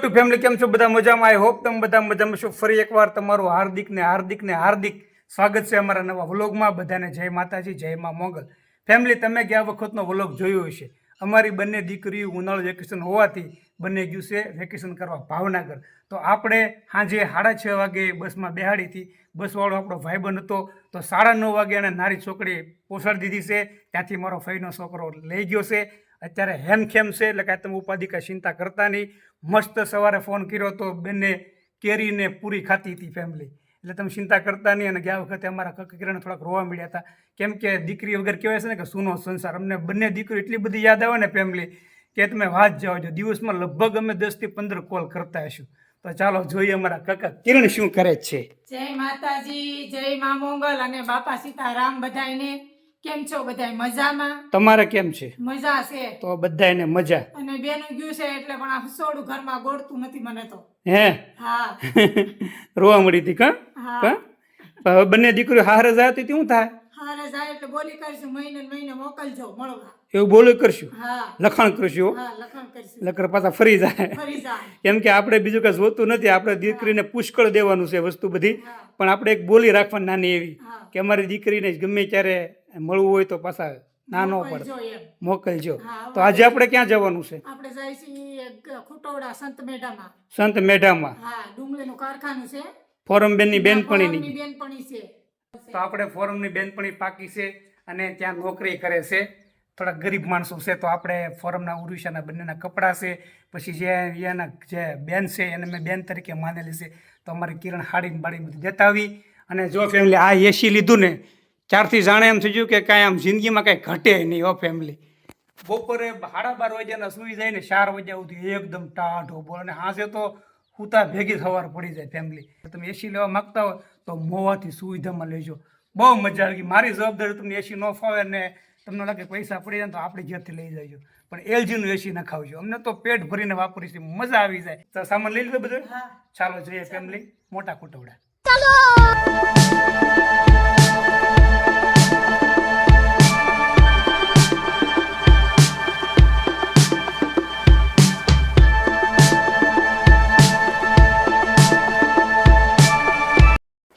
YouTube family કેમ છો? બધા મજામાં? આઈ હોપ તમે બધા મજામાં છો. ફરી એકવાર તમારું હાર્દિક સ્વાગત છે અમારા નવા વ્લોગમાં. બધાને જય માતાજી, જય મા મોગલ. ફેમિલી, તમે ગયા વખતનો વ્લોગ જોયો હશે. અમારી બંને દીકરીઓ ઉનાળુ વેકેશન હોવાથી બંને ગયું છે વેકેશન કરવા ભાવનગર. તો આપણે સાંજે 6:30 વાગે બસમાં બેહાડી હતી. બસવાળો આપણો ભાઈબંધ હતો, તો 9:30 વાગે એને નારી છોકરી પહોંચાડી દીધી છે. ત્યાંથી મારો ફઈનો છોકરો લઈ ગયો છે. અત્યારે હેમખેમ છે, એટલે કાંઈ તમે ઉપાધિ કાંઈ ચિંતા કરતા નહીં. મસ્ત સવારે ફોન કર્યો તો બંને કેરીને પૂરી ખાતી હતી ફેમિલી, એટલે તમે ચિંતા કરતા નહીં. અને ગયા વખતે અમારા કાકા કિરણ થોડાક રોવા મળ્યા હતા, કેમ કે દીકરી વગર કહેવાય છે ને કે સૂનો સંસાર. અમને બંને દીકરી એટલી બધી યાદ આવે ને ફેમિલી કે તમે વાત જાઓ છો. દિવસમાં લગભગ અમે 10 થી 15 કોલ કરતા હશું. તો ચાલો જોઈએ અમારા કાકા કિરણ શું કરે છે. જય માતાજી, જય મા મોગલ અને બાપા સીતારામ. બધાને કેમ છો? બધાય મજામાં? તમારે કેમ છે? મજા છે. તો બધાને મજા. અને બેનું ગયું છે એટલે પણ આ હસોડું ઘરમાં ગોળતું નથી મને તો. હે? હા. રોવા મળી હતી કા? હા. બંને દીકરીઓ હારે જાય તો શું થાય? હારે જાય એટલે બોલી કરશું, મહિને ને મહિને મોકલજો મળવા. એવું બોલું કરશું? હા. લખાણ કરશું? હા, લખાણ કરશું. લખર પાછા ફરી જાય. ફરી જાય. કેમ કે આપણે બીજું કઈ જોતું નથી. આપણે દીકરીને પુષ્કળ દેવાનું છે વસ્તુ બધી, પણ આપણે એક બોલી રાખવાની નાની એવી કે અમારી દીકરીને ગમે ત્યારે મળવું હોય તો પાછા ના ન પડે, મોકલજો. તો આજે આપણે ક્યાં જવાનું છે? આપણે જાય છીએ ખુટોડા સંત મેઢામાં. સંત મેઢામાં? હા, ડુંગળીનું કારખાનું છે. ફોરમબેનની બેનપણીની બેનપણી છે. તો આપણે ફોરમની બેનપણી પાકી છે અને ત્યાં નોકરી કરે છે. થોડા ગરીબ માણસો છે, તો આપણે ફોરમના ઉરુષાના બંનેના કપડાં છે. પછી જે એના જે બેન છે એને મેં બેન તરીકે માનેલી છે. તો અમારી કિરણ હાડીને બાળી બધી દેતા આવી. અને જો ફેમિલી આ એસી લીધું ને ત્યારથી જાણે એમ થઈ ગયું કે કાંઈ આમ જિંદગીમાં કાંઈ ઘટે નહીં. હો ફેમિલી, બપોરે 12:30 વાગ્યાના સૂઈ જાય ને 4 વાગ્યા સુધી એકદમ ટાઢો બોલ. અને હાજે તો હુતા ભેગી સવાર પડી જાય ફેમિલી. તમે એસી લેવા માગતા હોય તો મોવાથી સુવિધામાં લેજો. બહુ મજા આવી. મારી જવાબદારી, તમને એસી ન ફાવે ને તમને લાગે પૈસા પડી જાય તો આપણે ઘેરથી લઈ જજો, પણ એલજીનું એસી ન ખાવજો. અમને તો પેટ ભરીને વાપરીશું, મજા આવી જાય. તો સામાન લઈ લીધો બધો? ચાલો જોઈએ ફેમિલી મોટા કુટવડા.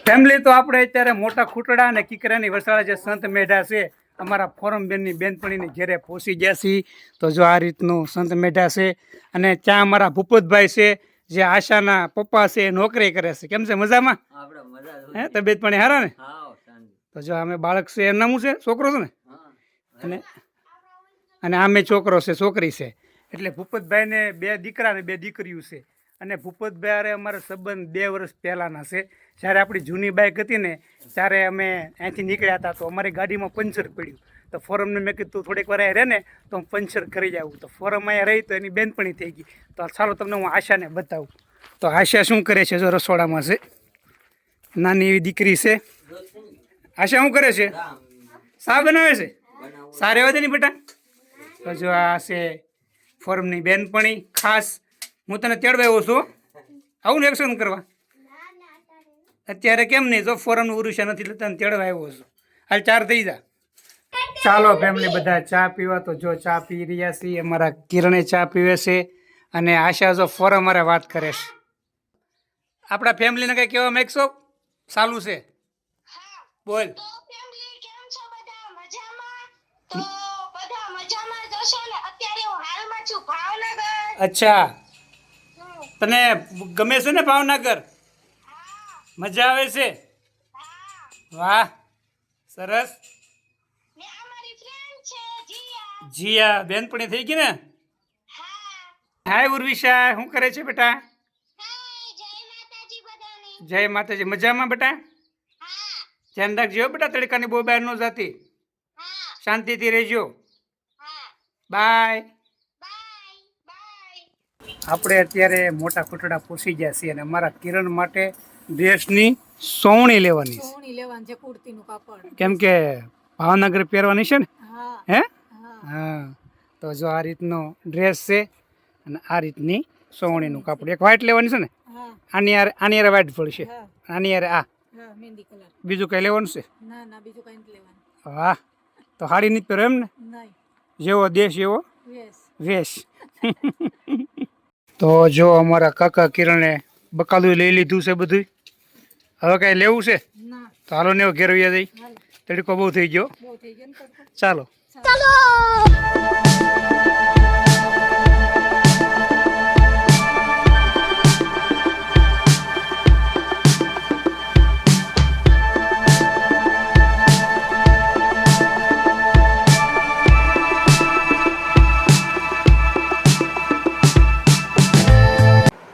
ફેમિલી, તો આપણે અત્યારે મોટા ખૂટડા અને કિકરાની વસાળા જે સંત મેઢા છે અમારા ફોરમબેનની બેનપણીને ઘેરે પહોંચી ગયા છીએ. તો જો આ રીતનું સંત મેઢા છે. અને ત્યાં અમારા ભૂપતભાઈ છે, જે આશાના પપ્પા છે, નોકરી કરે છે. કેમ છે? મજામાં? હે, તબિયત પાણી હારા ને? તો જો અમે બાળક છે, એનું નામ છે, છોકરો છે ને, અને આમે છોકરો છે, છોકરી છે. એટલે ભૂપતભાઈને 2 દીકરા ને 2 દીકરીઓ છે. અને ભૂપતભાઈ અરે અમારા સંબંધ 2 વર્ષ પહેલાંના છે. જ્યારે આપણી જૂની બાઇક હતી ને ત્યારે અમે અહીંથી નીકળ્યા હતા, તો અમારી ગાડીમાં પંચર પડ્યું. તો ફોરમને મેં કીધું થોડીક વાર રહે ને તો હું પંચર કરી જાઉં. તો ફોરમ અહીંયા રહી તો એની બેનપણી થઈ ગઈ. તો ચાલો તમને હું આશાને બતાવું. તો આશા શું કરે છે? જો રસોડામાં છે, નાની એવી દીકરી છે. આશા શું કરે છે? શા બનાવે છે? શા રહેવા દે ની બેટા. તો જો આ છે ફોરમની બેનપણી. ખાસ હું તને તેડવા આવ્યો છું, આવું ને એક્શન કરવા. અત્યારે કેમ નહીં? જો ફોરમનું ઉરુષા નથી એટલે તને તેડવા આવ્યો છું. હાલ 4 થઈ જા. ચાલો ફેમિલી બધા ચા પીવા. તો જો ચા પી રહ્યા છીએ. અમારા કિરણે ચા પીવે છે અને આશા જો ફોરમ મારે વાત કરે છે. આપણા ફેમિલીને કંઈ કહેવા માંગશો? ચાલુ છે, બોલ. અચ્છા, તને ગમે છે ને ભાવનગર? મજા આવે છે? વાહ, સરસ. જીયા બેનપણી થઈ ગઈ ને? હાય ઉર્વિશા, શું કરે છે બેટા? જય માતાજી. મજામાં બેટા? ધ્યાન રાખજો બેટા, તડકાની બહુ બહાર ન જતી. શાંતિથી રહેજો. બાય. આપણે અત્યારે મોટા ખૂટડા પહોંચી ગયા છીએ અને અમારા કિરણ માટે ડ્રેસની સોવણી લેવાની છે. કેમ કે ભાવનગર પહેરવાની છે ને. હે? હા. તો જો આ રીતનો ડ્રેસ છે અને આ રીતની સોવણીનું કાપડ. એક વ્હાઈટ લેવાની છે ને? આની યાર વ્હાઈટ પડશે. આની યાર આ બીજું કઈ લેવાનું છે? વાહ. તો હાડી નથી પહેરો એમ ને? જેવો દેશ એવો વેશ. તો જો અમારા કાકા કિરણે બકાલું લઈ લીધું છે બધું. હવે કાંઈ લેવું છે ના તો હાલો ને ઘેર વયા જઈ. હાલ તડકો બહુ થઈ ગયો. બહુ થઈ ગયું ને તડકો. ચાલો.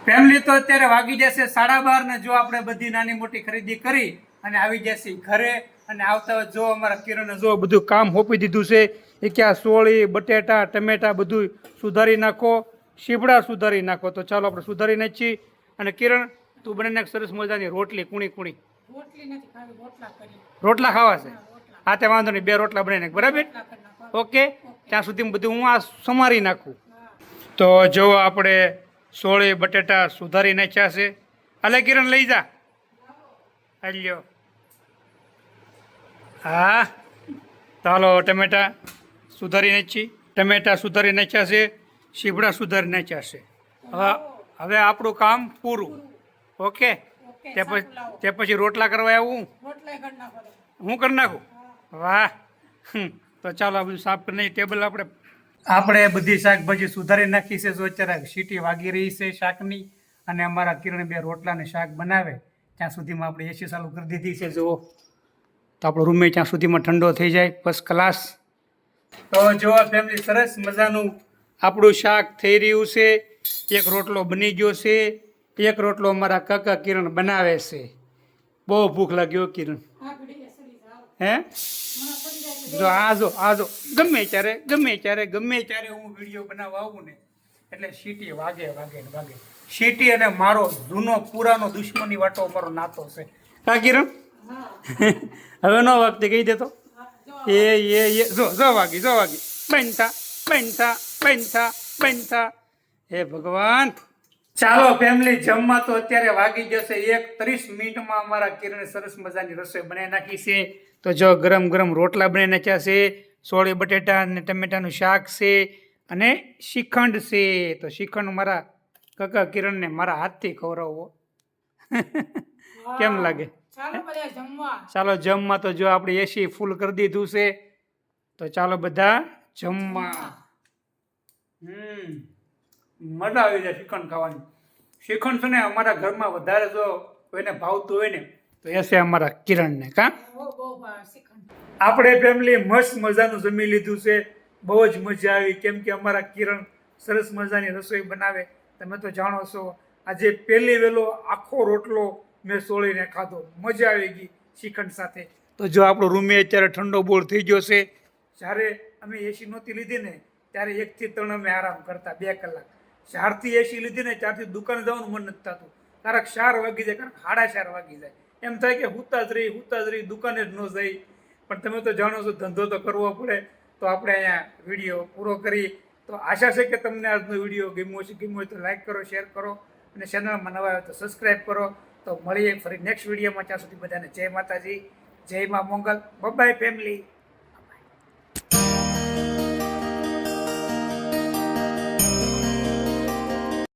ફેમિલી તો અત્યારે વાગી જશે 12:30 ને જો આપણે બધી નાની મોટી ખરીદી કરી અને આવી જશે ઘરે અને આવતા હોય જો અમારા કિરણે જો બધું કામ હોપી દીધું છે એ ક્યાં સોળી બટેટા ટમેટા બધું સુધારી નાખો શીપડા સુધારી નાખો તો ચાલો આપણે સુધારી નાખીએ અને કિરણ તું બને નાખ સરસ મજાની રોટલી કુણી કુણી રોટલી નથી ખાવી રોટલા કરી રોટલા ખાવા છે હા તે વાંધો નહીં 2 રોટલા બનાવી નાખ બરાબર રોટલા કરી નાખો. ઓકે ત્યાં સુધી બધું હું આ સમારી નાખું તો જો આપણે સોળી બટેટા સુધારી નાખ્યા છે અલે કિરણ લઈ જા હાલ્યો હા ચાલો ટમેટા સુધારી નાખી ટમેટા સુધારી નાખ્યા છે શીપડા સુધારી નાખ્યા છે હવે આપણું કામ પૂરું ઓકે ઓકે તે શાક પછી લાવો. તે પછી રોટલા કરવા આવું રોટલા કરી નાખો તમે. હું કરી નાખું વાહ તો ચાલો આ બધું સાફ કરી નાખી ટેબલ આપણે બધી શાકભાજી સુધારી નાખી છે જો અત્યારે સીટી વાગી રહી છે શાકની અને અમારા કિરણ 2 રોટલાને શાક બનાવે ત્યાં સુધીમાં આપણે એસી ચાલુ કરી દીધી છે જુઓ તો આપણો રૂમે ત્યાં સુધીમાં ઠંડો થઈ જાય ફર્સ્ટ ક્લાસ તો જો ફેમિલી સરસ મજાનું આપણું શાક થઈ રહ્યું છે એક રોટલો બની ગયો છે એક રોટલો અમારા કાકા કિરણ બનાવે છે બહુ ભૂખ લાગ્યો કિરણ આ ઘડીએ સરી જાઓ. હે મને પડી જાય તો જો આ જો ગમે ત્યારે હું વિડીયો બનાવવા આવું ને એટલે સીટી વાગે ને વાગે સીટી અને મારો જૂનો પુરાનો દુશ્મની વાટો મારો નાતો છે કા કિરણ હા. હવે નો વાગતી કહી દેતો હા, જો એ જો વાગી બનતા હે ભગવાન ચાલો ફેમિલી જમવા તો અત્યારે વાગી જશે 1:30 મિનિટમાં અમારા કિરણે સરસ મજાની રસોઈ બનાવી નાખી છે તો જો ગરમ ગરમ રોટલા બનાવી નાખ્યા છે સોળી બટેટા અને ટમેટાનું શાક છે અને શ્રીખંડ છે તો શ્રીખંડ મારા કાકા કિરણને મારા હાથથી ખવડાવવો કેમ લાગે ચાલો બધા જમવા. ચાલો જમવા તો જો આપણે એસી ફૂલ કરી દીધું છે તો ચાલો બધા જમવા મજા આવી જાય શ્રીખંડ ખાવાની શ્રીખંડ છે ને અમારા ઘરમાં વધારે જો કોઈને ભાવતું હોય ને તો એ છે અમારા કિરણને કા બહુ ભાવે શ્રીખંડ. આપણે ફેમિલી મસ્ત મજાનું જમી લીધું છે બહુ જ મજા આવી કેમ કે અમારા કિરણ સરસ મજાની રસોઈ બનાવે તમે તો જાણો છો આજે પહેલી વહેલો આખો રોટલો મેં સોળીને ખાધો મજા આવી ગઈ શ્રીખંડ સાથે તો જો આપણો રૂમે અત્યારે ઠંડો બોળ થઈ ગયો છે જ્યારે અમે એસી નહોતી લીધી ને ત્યારે 1 થી 3 અમે આરામ કરતા 2 કલાક જ્યારથી એસી લીધી ને ત્યારથી દુકાને જવાનું મન નથી થતું ક્યારેક 4 વાગી જાય ક્યારેક 4:30 વાગી જાય એમ થાય કે હુતા જ રહી દુકાને જ ન જઈ પણ તમે તો જાણો છો ધંધો તો કરવો પડે તો આપણે અહીંયા વિડીયો પૂરો કરી તો આશા છે કે તમને આજનો વિડીયો ગમ્યો હોય તો લાઈક કરો શેર કરો અને ચેનલમાં નવા હોય તો સબસ્ક્રાઈબ કરો તો મળીએ ફરી નેક્સ્ટ વિડીયોમાં ત્યાં સુધી બધાને જય માતાજી જય મા મોંગલ બાય ફેમિલી